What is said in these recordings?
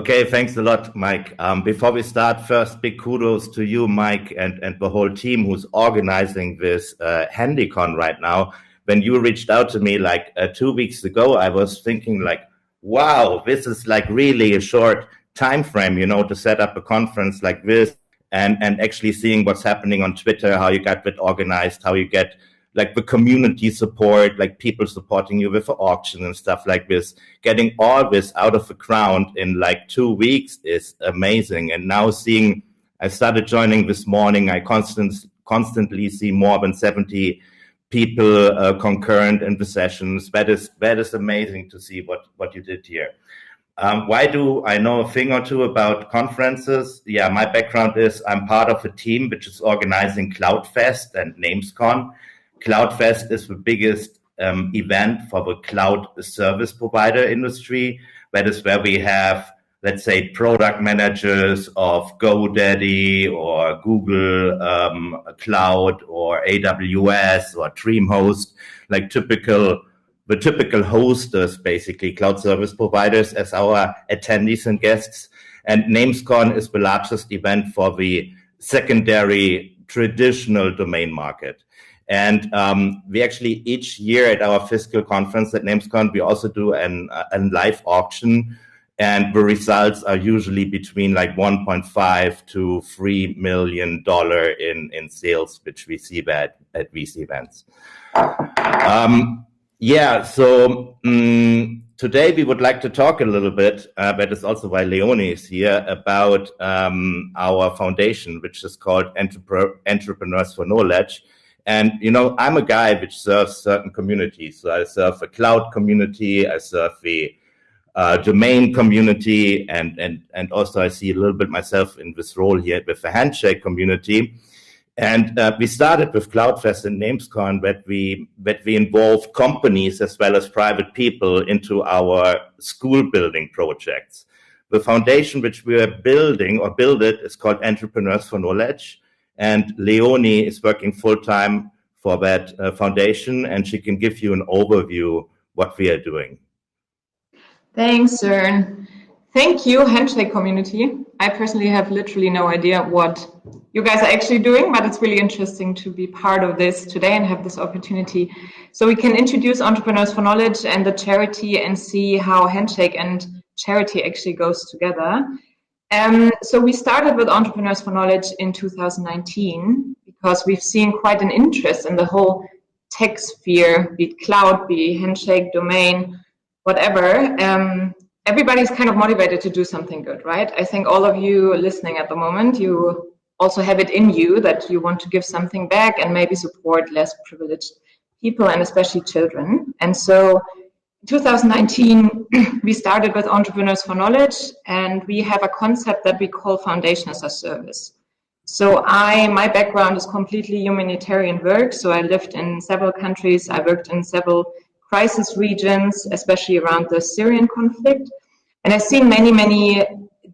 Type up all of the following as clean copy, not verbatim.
Okay, thanks a lot, Mike. Before we start, first, big kudos to you, Mike, and the whole team who's organizing this HandyCon right now. When you reached out to me like 2 weeks ago, I was thinking like, wow, this is like really a short time frame, you know, to set up a conference like this, and actually seeing what's happening on Twitter, how you get it organized, how you get like the community support, like people supporting you with the auction and stuff like this. Getting all this out of the ground in like 2 weeks is amazing. And now seeing, I started joining this morning, I constantly see more than 70 people concurrent in the sessions. That is amazing to see what you did here. Why do I know a thing or two about conferences? Yeah, my background is I'm part of a team which is organizing CloudFest and NamesCon. CloudFest is the biggest event for the cloud service provider industry. That is where we have, let's say, product managers of GoDaddy or Google Cloud or AWS or DreamHost, like the typical hosters, basically, cloud service providers as our attendees and guests. And NamesCon is the largest event for the secondary traditional domain market. And we actually, each year at our fiscal conference at NamesCon, we also do a live auction. And the results are usually between like 1.5 to $3 million in sales, which we see that at these events. So today we would like to talk a little bit, that is also why Leoni is here, about our foundation, which is called Entrepreneurs for Knowledge. And, you know, I'm a guy which serves certain communities. So I serve a cloud community, I serve the domain community, and also I see a little bit myself in this role here with the Handshake community. And we started with CloudFest and NamesCon that we involved companies as well as private people into our school building projects. The foundation which we are building or build it is called Entrepreneurs for Knowledge. And Leoni is working full-time for that foundation, and she can give you an overview what we are doing. Thanks, Soeren. Thank you, Handshake community. I personally have literally no idea what you guys are actually doing, but it's really interesting to be part of this today and have this opportunity. So we can introduce Entrepreneurs for Knowledge and the charity and see how Handshake and charity actually goes together. So we started with Entrepreneurs for Knowledge in 2019 because we've seen quite an interest in the whole tech sphere, be it cloud, be it Handshake, domain, whatever. Everybody's kind of motivated to do something good, right? I think all of you listening at the moment, you also have it in you that you want to give something back and maybe support less privileged people and especially children. And so in 2019, we started with Entrepreneurs for Knowledge, and we have a concept that we call Foundation as a Service. So my background is completely humanitarian work. So I lived in several countries. I worked in several crisis regions, especially around the Syrian conflict. And I've seen many, many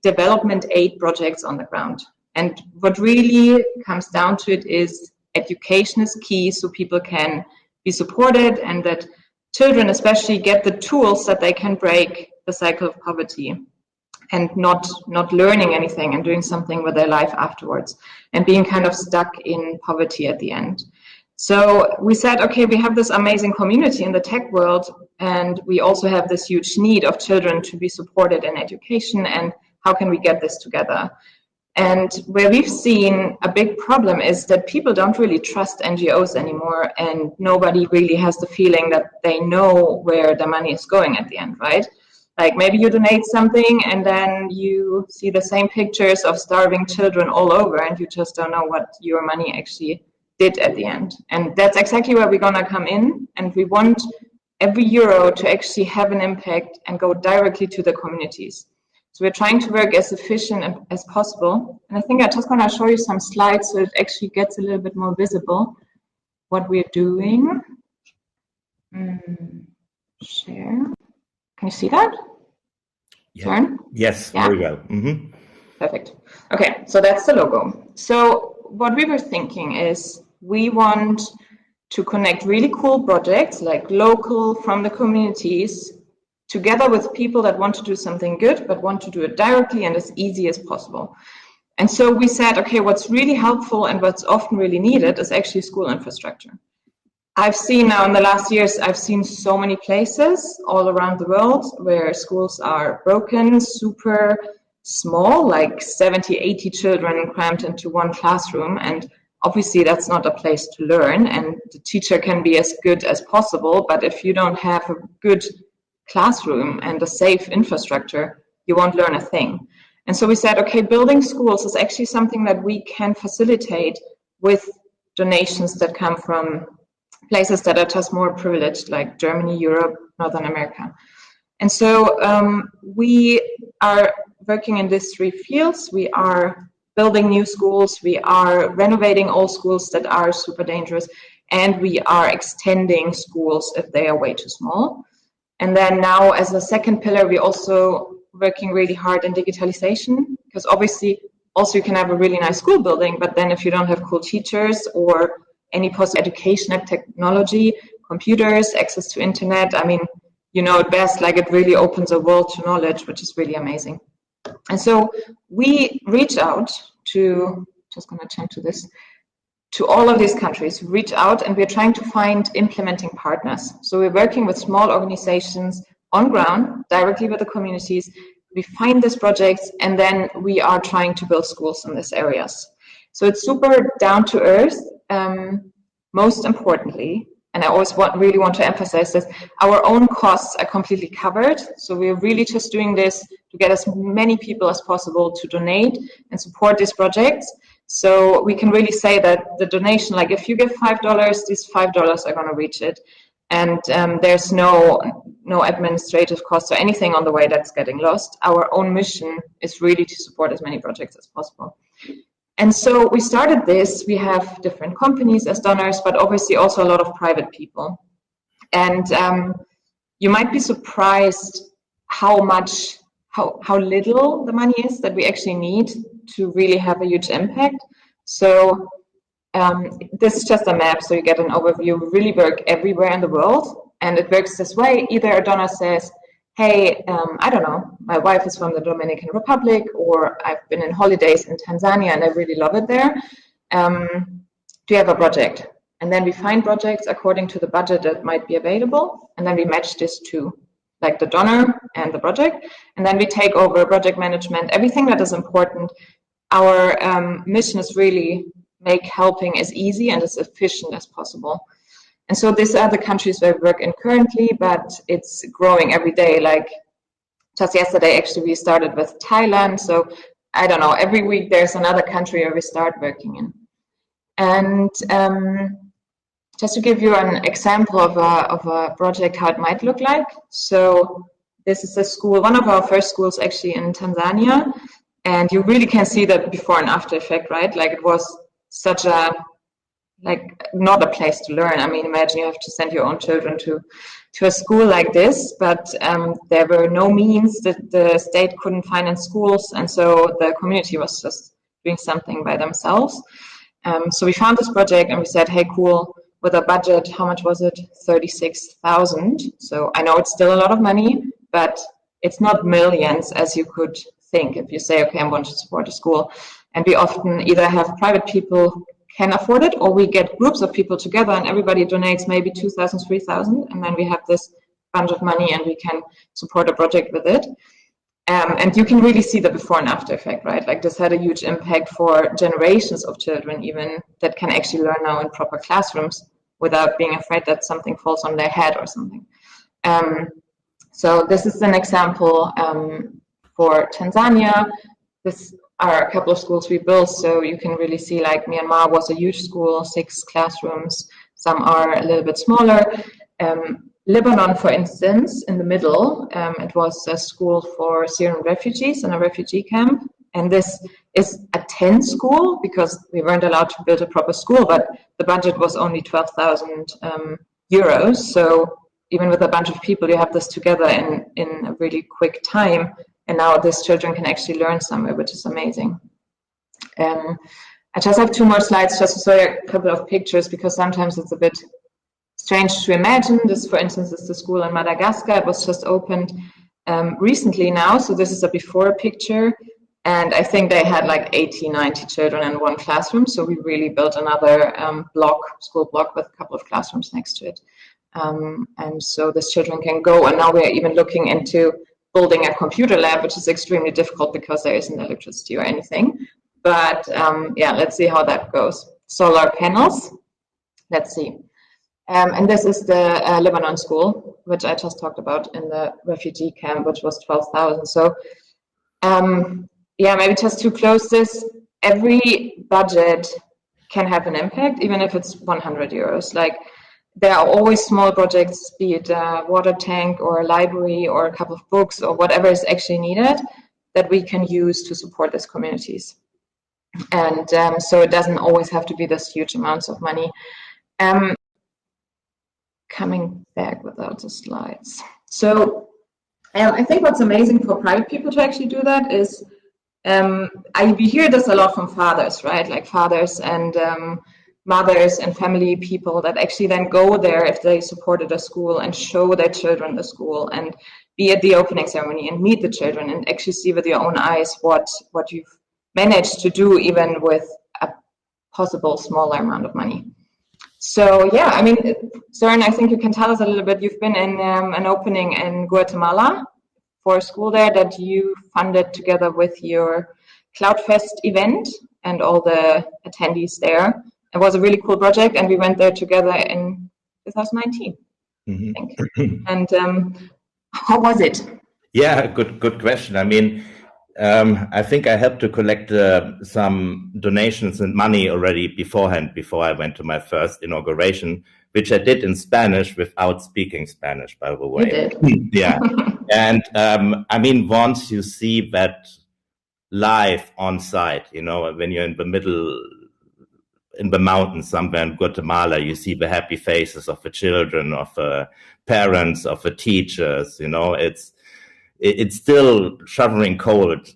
development aid projects on the ground. And what really comes down to it is education is key so people can be supported and that children especially get the tools that they can break the cycle of poverty and not learning anything and doing something with their life afterwards and being kind of stuck in poverty at the end. So we said, okay, we have this amazing community in the tech world, and we also have this huge need of children to be supported in education, and how can we get this together? And where we've seen a big problem is that people don't really trust NGOs anymore, and nobody really has the feeling that they know where the money is going at the end, right? Like maybe you donate something and then you see the same pictures of starving children all over and you just don't know what your money actually did at the end. And that's exactly where we're gonna come in, and we want every euro to actually have an impact and go directly to the communities. So we're trying to work as efficient as possible. And I think I'm just gonna show you some slides so it actually gets a little bit more visible what we're doing. Share. Can you see that? Yeah. Soeren? Yes, yeah. Very well. Mm-hmm. Perfect. Okay, so that's the logo. So what we were thinking is we want to connect really cool projects like local from the communities together with people that want to do something good, but want to do it directly and as easy as possible. And so we said, okay, what's really helpful and what's often really needed is actually school infrastructure. I've seen now in the last years, I've seen so many places all around the world where schools are broken, super small, like 70, 80 children crammed into one classroom. And obviously that's not a place to learn, and the teacher can be as good as possible, but if you don't have a good classroom and a safe infrastructure, you won't learn a thing. And so we said, okay, building schools is actually something that we can facilitate with donations that come from places that are just more privileged, like Germany, Europe, Northern America. And so we are working in these three fields. We are building new schools, we are renovating old schools that are super dangerous, and we are extending schools if they are way too small. And then now, as a second pillar, we're also working really hard in digitalization, because obviously also you can have a really nice school building, but then if you don't have cool teachers or any possible education and technology, computers, access to internet, I mean, you know it best, like it really opens a world to knowledge, which is really amazing. And so we reach out to, just going to change to this, to all of these countries, reach out, and we're trying to find implementing partners. So we're working with small organizations on ground, directly with the communities. We find these projects, and then we are trying to build schools in these areas. So it's super down to earth. Most importantly, and I always really want to emphasize this, our own costs are completely covered. So we're really just doing this to get as many people as possible to donate and support these projects. So we can really say that the donation, like if you give $5, these $5 are going to reach it. And there's no administrative costs or anything on the way that's getting lost. Our own mission is really to support as many projects as possible. And so we started this. We have different companies as donors, but obviously also a lot of private people. And you might be surprised how little the money is that we actually need to really have a huge impact. So this is just a map, so you get an overview. We really work everywhere in the world, and it works this way. Either a donor says, hey, I don't know, my wife is from the Dominican Republic, or I've been in holidays in Tanzania and I really love it there. Do you have a project? And then we find projects according to the budget that might be available, and then we match this to like the donor and the project, and then we take over project management, everything that is important. Our mission is really make helping as easy and as efficient as possible. And so these are the countries where we work in currently, but it's growing every day. Like just yesterday, actually, we started with Thailand. So I don't know, every week there's another country where we start working in. And just to give you an example of a project, how it might look like. So this is a school, one of our first schools actually in Tanzania. And you really can see the before and after effect, right? Like it was such a, like not a place to learn. I mean, imagine you have to send your own children to a school like this, but there were no means that the state couldn't finance schools. And so the community was just doing something by themselves. So we found this project and we said, hey, cool, with a budget, how much was it? 36,000. So I know it's still a lot of money, but it's not millions as you could think if you say, okay, I want to support a school. And we often either have private people can afford it, or we get groups of people together and everybody donates maybe 2,000, 3,000, and then we have this bunch of money and we can support a project with it. And you can really see the before and after effect, right? Like this had a huge impact for generations of children even that can actually learn now in proper classrooms without being afraid that something falls on their head or something. So this is an example for Tanzania. This are a couple of schools we built, so you can really see like Myanmar was a huge school, 6 classrooms, some are a little bit smaller. Lebanon, for instance, in the middle, it was a school for Syrian refugees in a refugee camp, and this is a tent school because we weren't allowed to build a proper school, but the budget was only 12,000 euros, so even with a bunch of people, you have this together in a really quick time. And now these children can actually learn somewhere, which is amazing. I just have 2 more slides just to show you a couple of pictures because sometimes it's a bit strange to imagine. This, for instance, is the school in Madagascar. It was just opened recently now. So this is a before picture. And I think they had like 80, 90 children in one classroom. So we really built another school block with a couple of classrooms next to it. And so these children can go. And now we're even looking into building a computer lab, which is extremely difficult because there isn't electricity or anything. But yeah, let's see how that goes. Solar panels, let's see. And this is the Lebanon school, which I just talked about in the refugee camp, which was 12,000. So yeah, maybe just to close this, every budget can have an impact, even if it's 100 euros. Like, there are always small projects, be it a water tank or a library or a couple of books or whatever is actually needed that we can use to support these communities. And so it doesn't always have to be this huge amounts of money. Coming back without the slides. So I think what's amazing for private people to actually do that is, we hear this a lot from fathers, right? Like fathers and mothers and family people that actually then go there if they supported a school and show their children the school and be at the opening ceremony and meet the children and actually see with your own eyes what you've managed to do, even with a possible smaller amount of money. So yeah, I mean, Soeren, I think you can tell us a little bit. You've been in an opening in Guatemala for a school there that you funded together with your CloudFest event and all the attendees there. It was a really cool project, and we went there together in 2019, I think. And how was it? Yeah, good question. I mean, I think I helped to collect some donations and money already beforehand, before I went to my first inauguration, which I did in Spanish without speaking Spanish, by the way. You did. Yeah. And I mean, once you see that live on site, when you're in the mountains somewhere in Guatemala, you see the happy faces of the children, of the parents, of the teachers. It's still shivering cold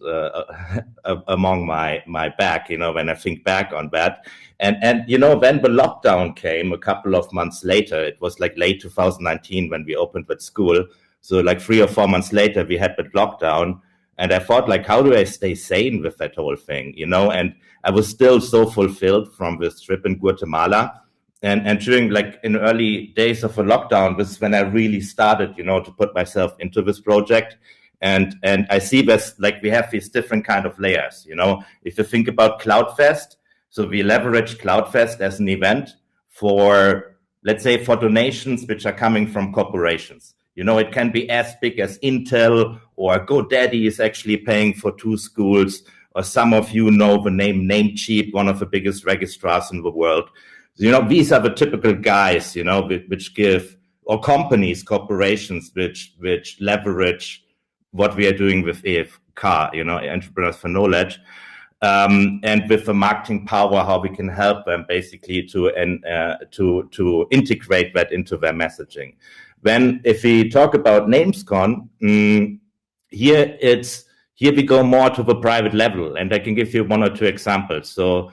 among my back, when I think back on that. And when the lockdown came a couple of months later, it was like late 2019 when we opened that school. So like 3 or 4 months later, we had the lockdown. And I thought, like, how do I stay sane with that whole thing, And I was still so fulfilled from this trip in Guatemala. And during, like, in early days of the lockdown, this is when I really started, to put myself into this project. And I see this, like, we have these different kind of layers, If you think about CloudFest, so we leverage CloudFest as an event for, let's say, for donations which are coming from corporations. It can be as big as Intel, or GoDaddy is actually paying for 2 schools, or some of you know the name Namecheap, one of the biggest registrars in the world. So, these are the typical guys, which give, or corporations which leverage what we are doing with EFK, Entrepreneurs for Knowledge, and with the marketing power, how we can help them basically to integrate that into their messaging. If we talk about NamesCon, here we go more to the private level, and I can give you 1 or 2 examples. So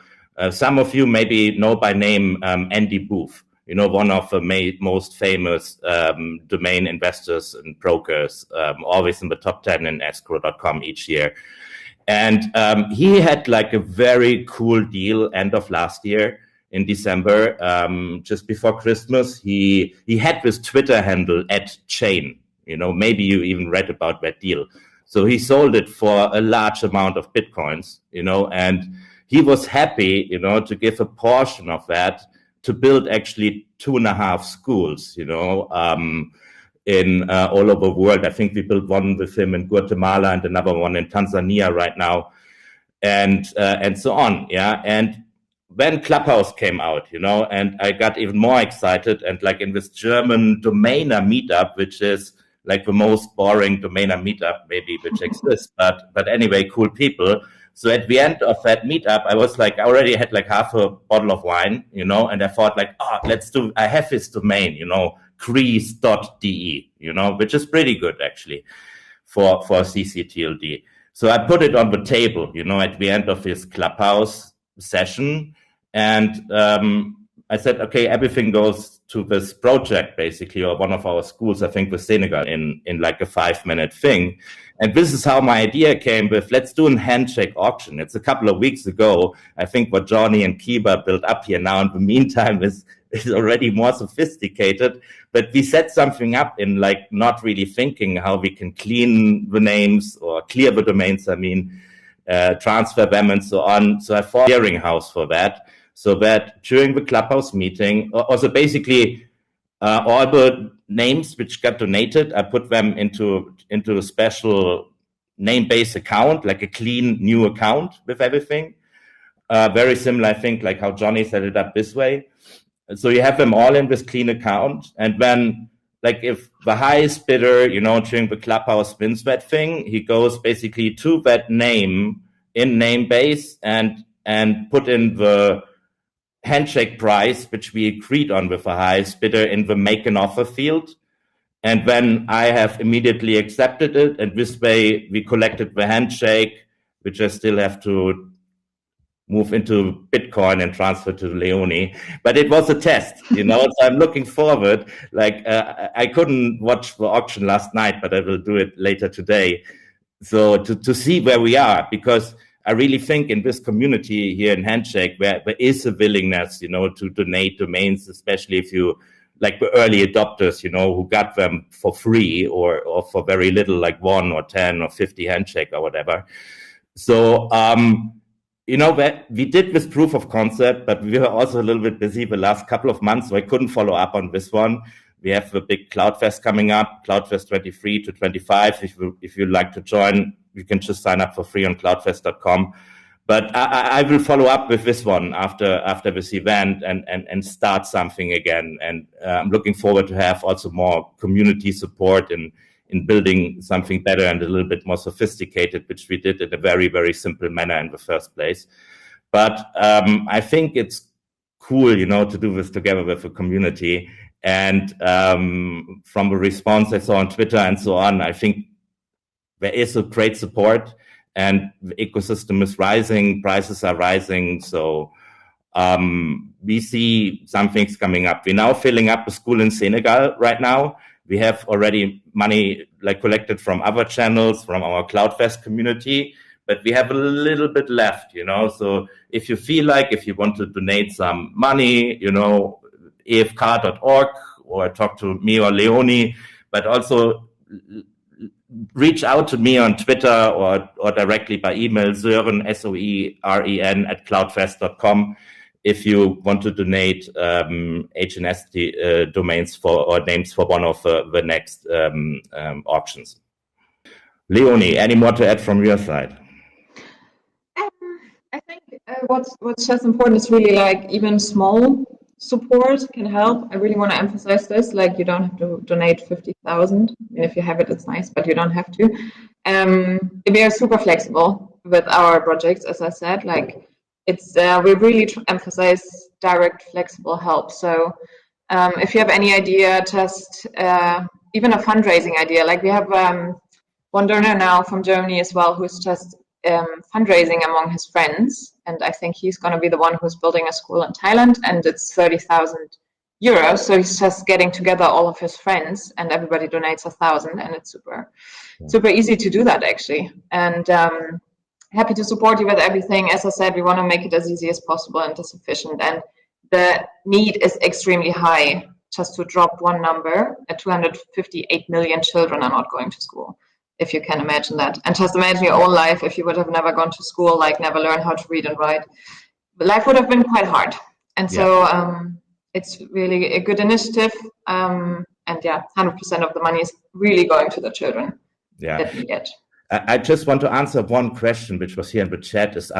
some of you maybe know by name Andy Booth, one of the most famous domain investors and brokers, always in the top 10 in escrow.com each year. And he had like a very cool deal end of last year. In December, just before Christmas, he had this Twitter handle @chain. Maybe you even read about that deal. So he sold it for a large amount of Bitcoins, and he was happy, to give a portion of that to build actually 2.5 schools, in all over the world. I think we built one with him in Guatemala and another one in Tanzania right now, and so on. Yeah. And when Clubhouse came out, and I got even more excited, and like in this German domainer meetup, which is like the most boring domainer meetup maybe which exists, but anyway, cool people. So at the end of that meetup, I was like, I already had like half a bottle of wine, and I thought like, I have this domain, crease.de, which is pretty good actually for CCTLD. So I put it on the table, at the end of this Clubhouse session. And I said, okay, everything goes to this project, basically, or one of our schools, I think with Senegal, in like a 5-minute thing. And this is how my idea came with, let's do a handshake auction. It's a couple of weeks ago. I think what Johnny and Kiba built up here now in the meantime is already more sophisticated. But we set something up in like not really thinking how we can clean the names or clear the domains, transfer them and so on. So I formed a clearinghouse for that. So that during the Clubhouse meeting, also basically all the names which got donated, I put them into a special name-based account, like a clean new account with everything. Very similar, I think, like how Johnny set it up this way. So you have them all in this clean account. And then, like, if the highest bidder, during the Clubhouse wins that thing, he goes basically to that name in Namebase and put in the handshake price, which we agreed on with the highest bidder, in the make an offer field. And then I have immediately accepted it. And this way we collected the handshake, which I still have to move into Bitcoin and transfer to Leoni. But it was a test, so I'm looking forward. Like, I couldn't watch the auction last night, but I will do it later today. So to see where we are, because I really think in this community here in Handshake, where there is a willingness, to donate domains, especially if you, like the early adopters, who got them for free or for very little, like 1 or 10 or 50 Handshake or whatever. So, we did this proof of concept, but we were also a little bit busy the last couple of months, so I couldn't follow up on this one. We have the big CloudFest coming up, CloudFest 23 to 25. If you'd like to join, you can just sign up for free on cloudfest.com. But I will follow up with this one after this event and start something again. And I'm looking forward to have also more community support in building something better and a little bit more sophisticated, which we did in a very, very simple manner in the first place. But I think it's cool, to do this together with the community. And from the response I saw on Twitter and so on, I think there is a great support and the ecosystem is rising, prices are rising. So we see some things coming up. We're now filling up a school in Senegal right now. We have already money like collected from other channels, from our CloudFest community, but we have a little bit left, So if you feel like, if you want to donate some money, afk.org, or talk to me or Leoni, but also reach out to me on Twitter or directly by email, Soeren, SOEREN @cloudfest.com, if you want to donate HNS domains or names for one of the next auctions. Leoni, any more to add from your side? I think what's just important is really like even small support can help. I really want to emphasize this. Like, you don't have to donate 50,000. And if you have it, it's nice, but you don't have to. We are super flexible with our projects, as I said. Like, it's we really emphasize direct, flexible help. So if you have any idea, just even a fundraising idea. Like, we have one donor now from Germany as well, who's just fundraising among his friends, and I think he's going to be the one who's building a school in Thailand, and it's 30,000 euros. So he's just getting together all of his friends, and everybody donates 1,000, and it's super easy to do that, actually. And happy to support you with everything. As I said, we want to make it as easy as possible and as efficient, and the need is extremely high. Just to drop one number, 258 million children are not going to school, if you can imagine that. And just imagine your own life if you would have never gone to school, like never learned how to read and write. Life would have been quite hard. And so it's really a good initiative. And 100% of the money is really going to the children that we get. I just want to answer one question, which was here in the chat, is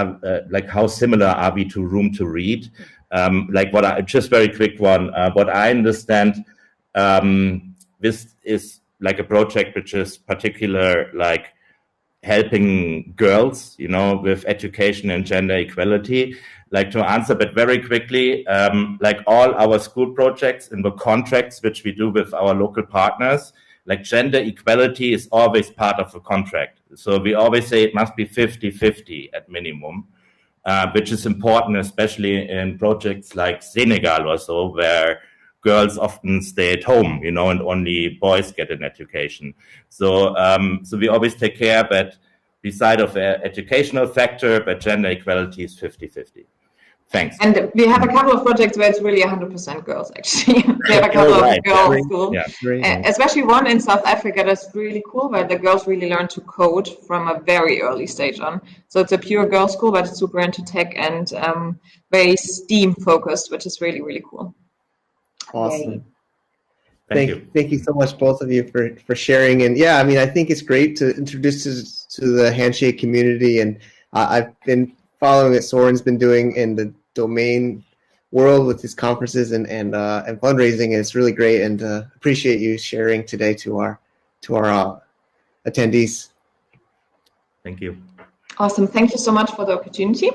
like, how similar are we to Room to Read? Just very quick one. What I understand, this is like a project which is particular, like helping girls, with education and gender equality. Like, to answer, but very quickly, like all our school projects and the contracts which we do with our local partners, like gender equality is always part of the contract. So we always say it must be 50-50 at minimum. which is important, especially in projects like Senegal or so, where girls often stay at home, and only boys get an education. So we always take care that beside of an educational factor, but gender equality is 50-50. Thanks. And we have a couple of projects where it's really 100% girls, actually. We have a couple of girls schools, especially one in South Africa that's really cool, where the girls really learn to code from a very early stage on. So it's a pure girls school, but it's super into tech and very STEAM focused, which is really, really cool. Awesome. Thank you. Thank you so much, both of you, for sharing. And yeah, I mean, I think it's great to introduce to the Handshake community. And I've been following what Soeren's been doing in the domain world with his conferences and fundraising. And it's really great, and appreciate you sharing today to our attendees. Thank you. Awesome. Thank you so much for the opportunity.